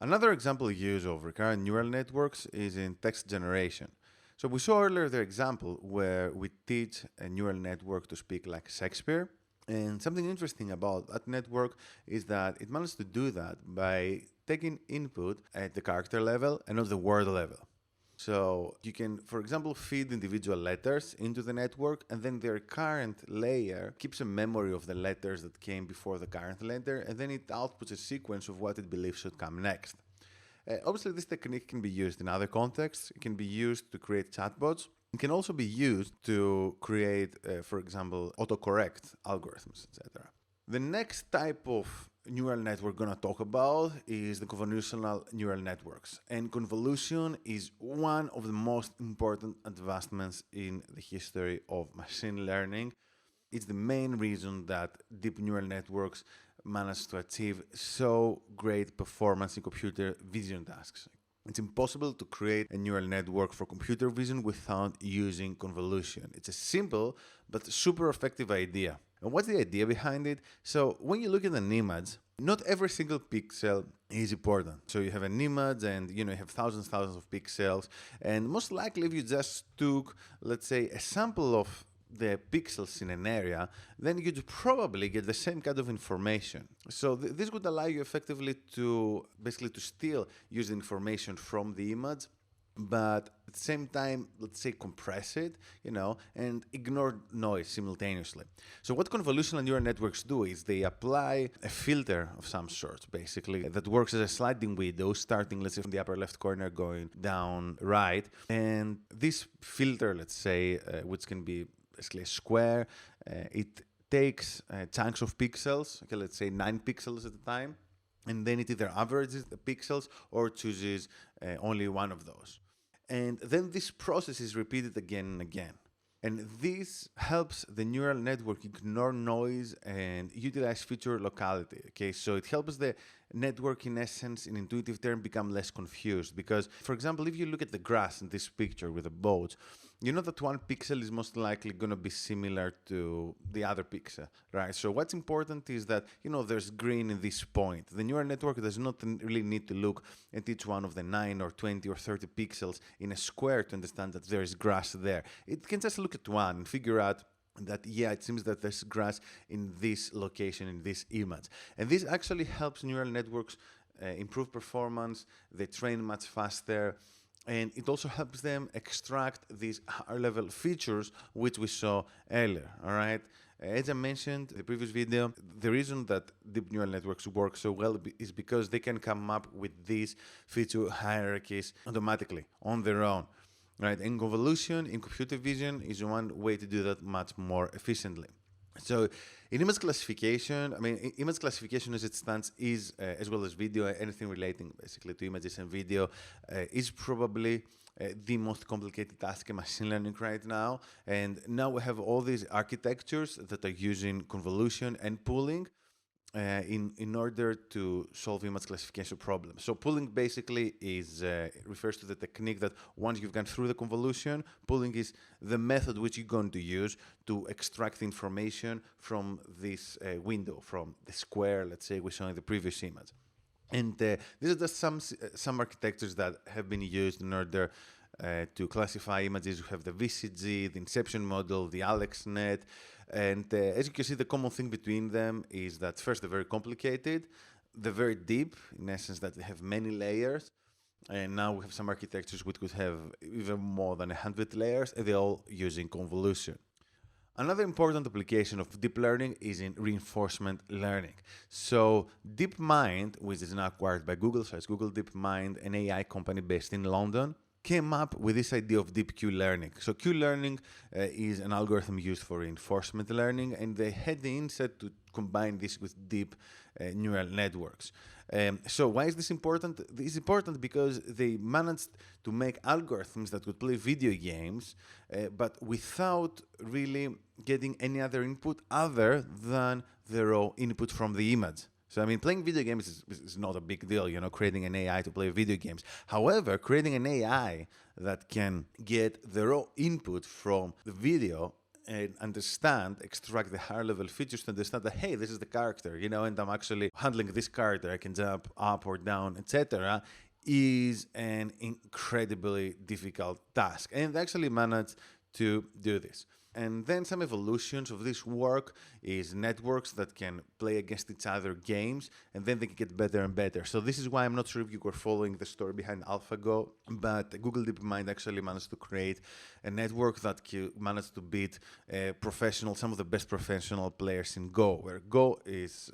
Another example use of recurrent neural networks is in text generation. So we saw earlier the example where we teach a neural network to speak like Shakespeare. And something interesting about that network is that it managed to do that by taking input at the character level and not the word level. So you can, for example, feed individual letters into the network, and then their current layer keeps a memory of the letters that came before the current letter, and then it outputs a sequence of what it believes should come next. Obviously, this technique can be used in other contexts. It can be used to create chatbots. It can also be used to create, for example, autocorrect algorithms, etc. The next type of neural network we're going to talk about is the convolutional neural networks. And convolution is one of the most important advancements in the history of machine learning. It's the main reason that deep neural networks manage to achieve so great performance in computer vision tasks. It's impossible to create a neural network for computer vision without using convolution. It's a simple but super effective idea. And what's the idea behind it? So when you look at an image, not every single pixel is important. So you have an image and you have thousands of pixels, and most likely if you just took, let's say, a sample of the pixels in an area, then you'd probably get the same kind of information. So this would allow you effectively to basically to still use the information from the image, but at the same time, let's say, compress it, and ignore noise simultaneously. So what convolutional neural networks do is they apply a filter of some sort, basically, that works as a sliding window, starting, let's say, from the upper left corner going down right. And this filter, let's say, which can be basically a square, it takes chunks of pixels, okay, let's say 9 pixels at a time, and then it either averages the pixels or chooses only one of those. And then this process is repeated again and again. And this helps the neural network ignore noise and utilize feature locality. Okay, so it helps the network, in essence, in intuitive terms, become less confused. Because, for example, if you look at the grass in this picture with the boats, you know that one pixel is most likely going to be similar to the other pixel, right? So what's important is that, there's green in this point. The neural network does not really need to look at each one of the 9 or 20 or 30 pixels in a square to understand that there is grass there. It can just look at one and figure out that, it seems that there's grass in this location, in this image. And this actually helps neural networks improve performance. They train much faster. And it also helps them extract these higher-level features which we saw earlier, all right? As I mentioned in the previous video, the reason that deep neural networks work so well is because they can come up with these feature hierarchies automatically, on their own, right? And convolution in computer vision is one way to do that much more efficiently. So in image classification, image classification as it stands is, as well as video, anything relating basically to images and video, is probably the most complicated task in machine learning right now. And now we have all these architectures that are using convolution and pooling in order to solve image classification problems. So pooling basically refers to the technique that once you've gone through the convolution, pooling is the method which you're going to use to extract the information from this window, from the square, let's say, we saw in the previous image. And these are just some architectures that have been used in order to classify images. We have the VCG, the Inception model, the AlexNet. And as you can see, the common thing between them is that first, they're very complicated, they're very deep, in essence that they have many layers. And now we have some architectures which could have even more than 100 layers, and they're all using convolution. Another important application of deep learning is in reinforcement learning. So DeepMind, which is now acquired by Google, so it's Google DeepMind, an AI company based in London, came up with this idea of deep Q-learning. So Q-learning is an algorithm used for reinforcement learning, and they had the insight to combine this with deep neural networks. So why is this important? This is important because they managed to make algorithms that could play video games, but without really getting any other input other than the raw input from the image. So, playing video games is not a big deal, creating an AI to play video games. However, creating an AI that can get the raw input from the video and extract the higher level features to understand that, hey, this is the character, and I'm actually handling this character. I can jump up or down, etc., is an incredibly difficult task. And they actually managed to do this. And then some evolutions of this work is networks that can play against each other games, and then they can get better and better. So this is why I'm not sure if you were following the story behind AlphaGo, but Google DeepMind actually managed to create a network that managed to beat some of the best professional players in Go, where Go is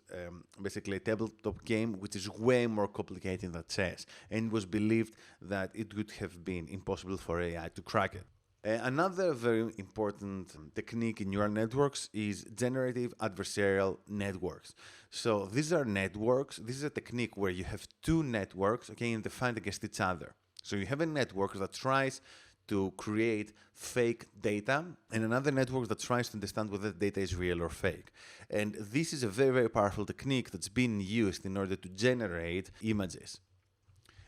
basically a tabletop game which is way more complicated than chess, and it was believed that it would have been impossible for AI to crack it. Another very important technique in neural networks is generative adversarial networks. So these are networks. This is a technique where you have two networks, and they fight against each other. So you have a network that tries to create fake data, and another network that tries to understand whether the data is real or fake. And this is a very, very powerful technique that's been used in order to generate images.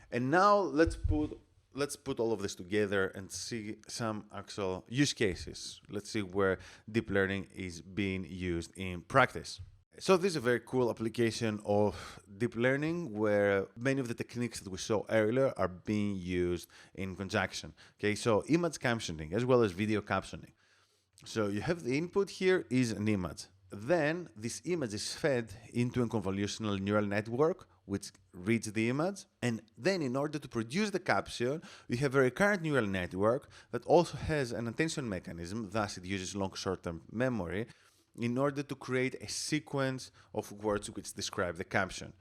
And now let's put all of this together and see some actual use cases. Let's see where deep learning is being used in practice. So this is a very cool application of deep learning where many of the techniques that we saw earlier are being used in conjunction. So image captioning as well as video captioning. So you have the input here is an image. Then this image is fed into a convolutional neural network which reads the image, and then in order to produce the caption, we have a recurrent neural network that also has an attention mechanism, thus it uses long short-term memory, in order to create a sequence of words which describe the caption.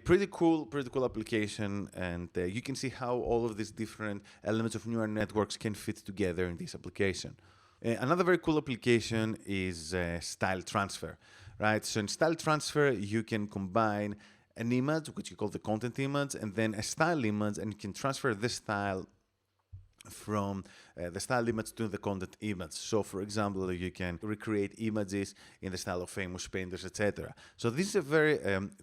Pretty cool application, and you can see how all of these different elements of neural networks can fit together in this application. Another very cool application is style transfer, right? So in style transfer, you can combine an image, which you call the content image, and then a style image, and you can transfer this style from the style image to the content image. So, for example, you can recreate images in the style of famous painters, etc. So this is a very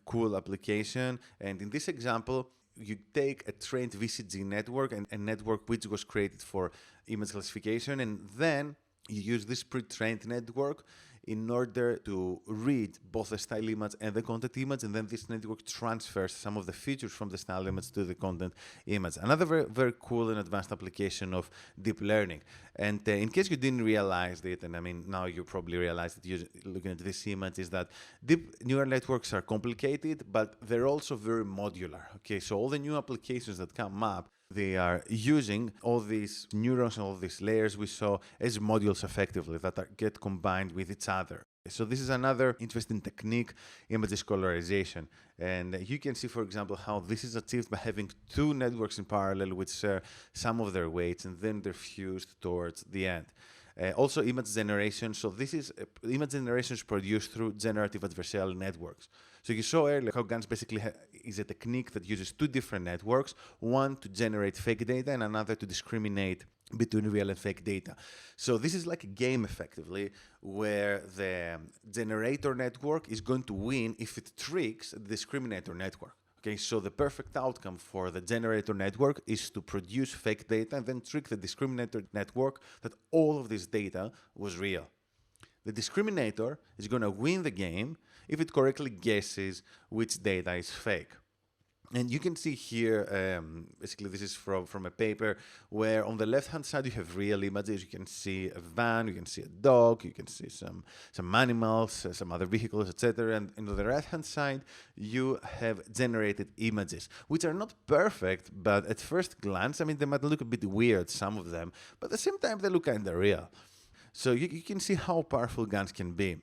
cool application, and in this example, you take a trained VCG network and a network which was created for image classification, and then you use this pre-trained network in order to read both the style image and the content image, and then this network transfers some of the features from the style image to the content image. Another very, very cool and advanced application of deep learning. And in case you didn't realize it, and I mean, now you probably realize that you're looking at this image, is that deep neural networks are complicated, but they're also very modular. So all the new applications that come up, they are using all these neurons and all these layers we saw as modules effectively that get combined with each other. So this is another interesting technique, image colorization. And you can see, for example, how this is achieved by having two networks in parallel which share some of their weights, and then they're fused towards the end. Also image generation. So this is image generation is produced through generative adversarial networks. So you saw earlier how GANs basically is a technique that uses two different networks, one to generate fake data and another to discriminate between real and fake data. So this is like a game effectively, where the generator network is going to win if it tricks the discriminator network. So the perfect outcome for the generator network is to produce fake data and then trick the discriminator network that all of this data was real. The discriminator is going to win the game if it correctly guesses which data is fake. And you can see here, basically this is from a paper where on the left-hand side you have real images. You can see a van, you can see a dog, you can see some animals, some other vehicles, etc. And on the right-hand side you have generated images, which are not perfect, but at first glance, I mean, they might look a bit weird, some of them, but at the same time they look kind of real. So you can see how powerful GANs can be.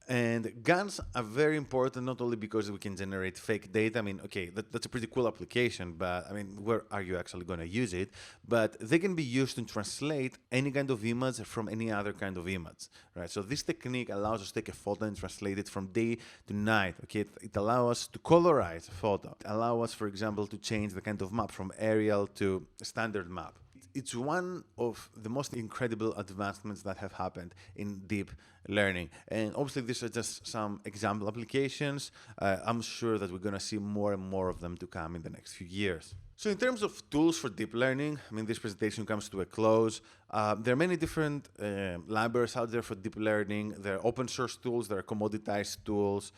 And GANs are very important not only because we can generate fake data. I mean, okay, that's a pretty cool application, but I mean, where are you actually going to use it? But they can be used to translate any kind of image from any other kind of image, right? So this technique allows us to take a photo and translate it from day to night, It allows us to colorize a photo. It allows us, for example, to change the kind of map from aerial to standard map. it's one of the most incredible advancements that have happened in deep learning. And obviously, these are just some example applications. I'm sure that we're going to see more and more of them to come in the next few years. So in terms of tools for deep learning, I mean, this presentation comes to a close. There are many different libraries out there for deep learning. There are open source tools, there are commoditized tools.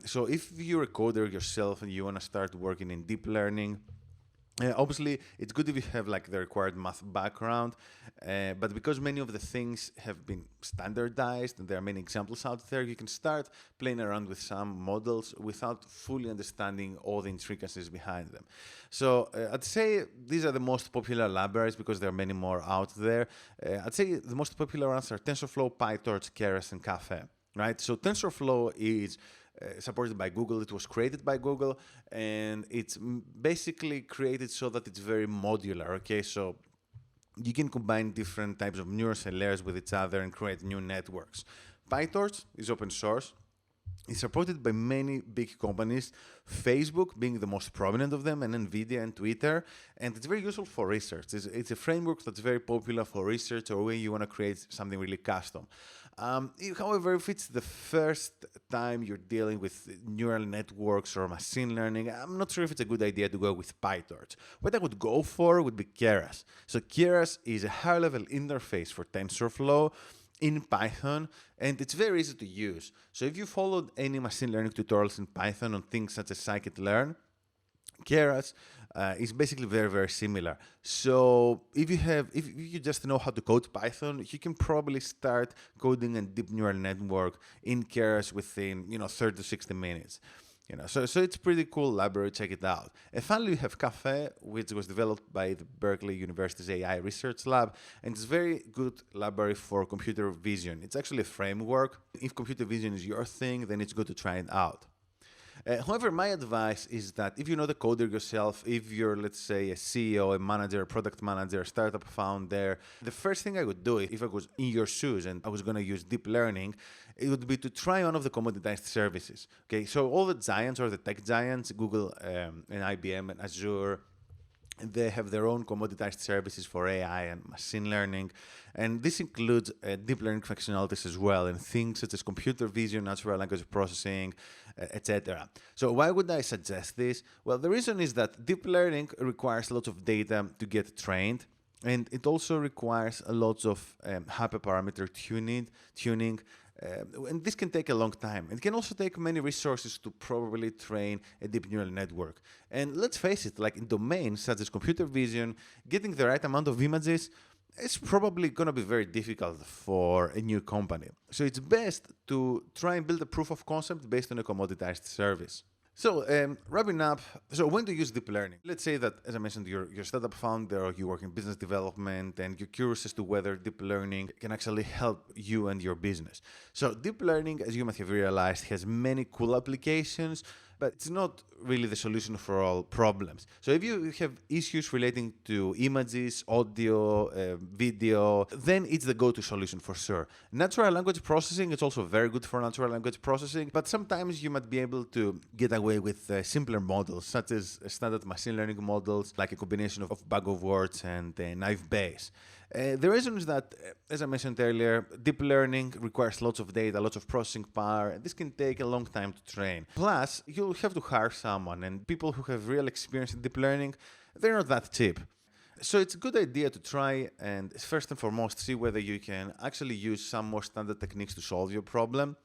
So if you're a coder yourself and you want to start working in deep learning, obviously, it's good if you have like the required math background, but because many of the things have been standardized and there are many examples out there, you can start playing around with some models without fully understanding all the intricacies behind them. So I'd say these are the most popular libraries because there are many more out there. I'd say the most popular ones are TensorFlow, PyTorch, Keras, and Caffe. Right? So TensorFlow is supported by Google. It was created by Google, and it's basically created so that it's very modular. Okay, so you can combine different types of neural cell layers with each other and create new networks. PyTorch is open source. It's supported by many big companies, Facebook being the most prominent of them, and NVIDIA and Twitter. And it's very useful for research. It's a framework that's very popular for research or when you want to create something really custom. However, if it's the first time you're dealing with neural networks or machine learning, I'm not sure if it's a good idea to go with PyTorch. What I would go for would be Keras. So Keras is a high-level interface for TensorFlow in Python, and it's very easy to use. So if you followed any machine learning tutorials in Python on things such as scikit-learn, Keras is basically very, very similar. So if you just know how to code Python, you can probably start coding a deep neural network in Keras within 30 to 60 minutes. So it's pretty cool library. Check it out. And finally, we have Caffe, which was developed by the Berkeley University's AI Research Lab, and it's a very good library for computer vision. It's actually a framework. If computer vision is your thing, then it's good to try it out. However, my advice is that if you're not a coder yourself, if you're, let's say, a CEO, a manager, a product manager, a startup founder, the first thing I would do if I was in your shoes and I was going to use deep learning, it would be to try one of the commoditized services. Okay, so all the giants or the tech giants, Google and IBM and Azure, they have their own commoditized services for AI and machine learning. And this includes deep learning functionalities as well, and things such as computer vision, natural language processing, etc. So why would I suggest this? Well, the reason is that deep learning requires lots of data to get trained, and it also requires a lot of hyperparameter tuning. And this can take a long time. It can also take many resources to probably train a deep neural network. And let's face it, like in domains such as computer vision, getting the right amount of images is probably going to be very difficult for a new company. So it's best to try and build a proof of concept based on a commoditized service. So wrapping up, so when to use deep learning? Let's say that, as I mentioned, you're a startup founder or you work in business development and you're curious as to whether deep learning can actually help you and your business. So deep learning, as you might have realized, has many cool applications, but it's not really the solution for all problems. So if you have issues relating to images, audio, video, then it's the go-to solution for sure. Natural language processing is also very good for natural language processing, but sometimes you might be able to get away with simpler models, such as standard machine learning models, like a combination of bag of words and naive Bayes. The reason is that, as I mentioned earlier, deep learning requires lots of data, lots of processing power, and this can take a long time to train. Plus, you'll have to hire someone, and people who have real experience in deep learning, they're not that cheap. So it's a good idea to try and, first and foremost, see whether you can actually use some more standard techniques to solve your problem.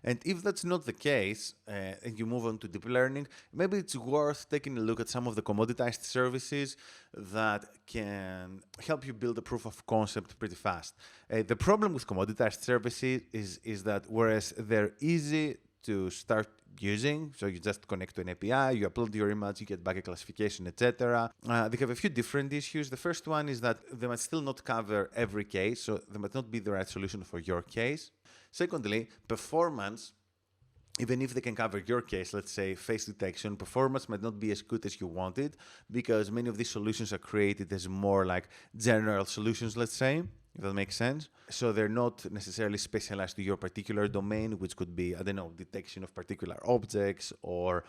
And if that's not the case, and you move on to deep learning, maybe it's worth taking a look at some of the commoditized services that can help you build a proof of concept pretty fast. The problem with commoditized services is that whereas they're easy to start using, so you just connect to an API, you upload your image, you get back a classification, etc. They have a few different issues. The first one is that they might still not cover every case, so they might not be the right solution for your case. Secondly, performance, even if they can cover your case, let's say face detection, performance might not be as good as you wanted because many of these solutions are created as more like general solutions, let's say, if that makes sense. So they're not necessarily specialized to your particular domain, which could be, I don't know, detection of particular objects or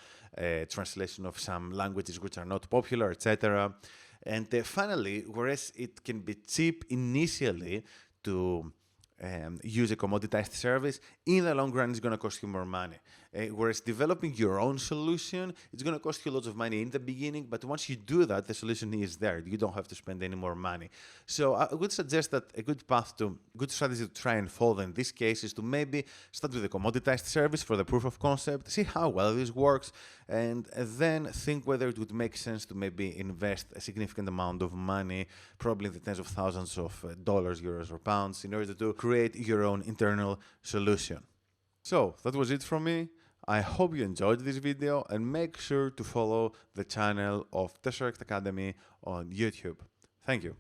translation of some languages which are not popular, etc. And finally, whereas it can be cheap initially to use a commoditized service, in the long run, it's going to cost you more money. Whereas developing your own solution, it's going to cost you lots of money in the beginning, but once you do that, the solution is there. You don't have to spend any more money. So I would suggest that a good strategy to try and follow in this case is to maybe start with a commoditized service for the proof of concept, see how well this works, and then think whether it would make sense to maybe invest a significant amount of money, probably in the tens of thousands of dollars, euros, or pounds, in order to create your own internal solution. So that was it from me. I hope you enjoyed this video, and make sure to follow the channel of Tesseract Academy on YouTube. Thank you.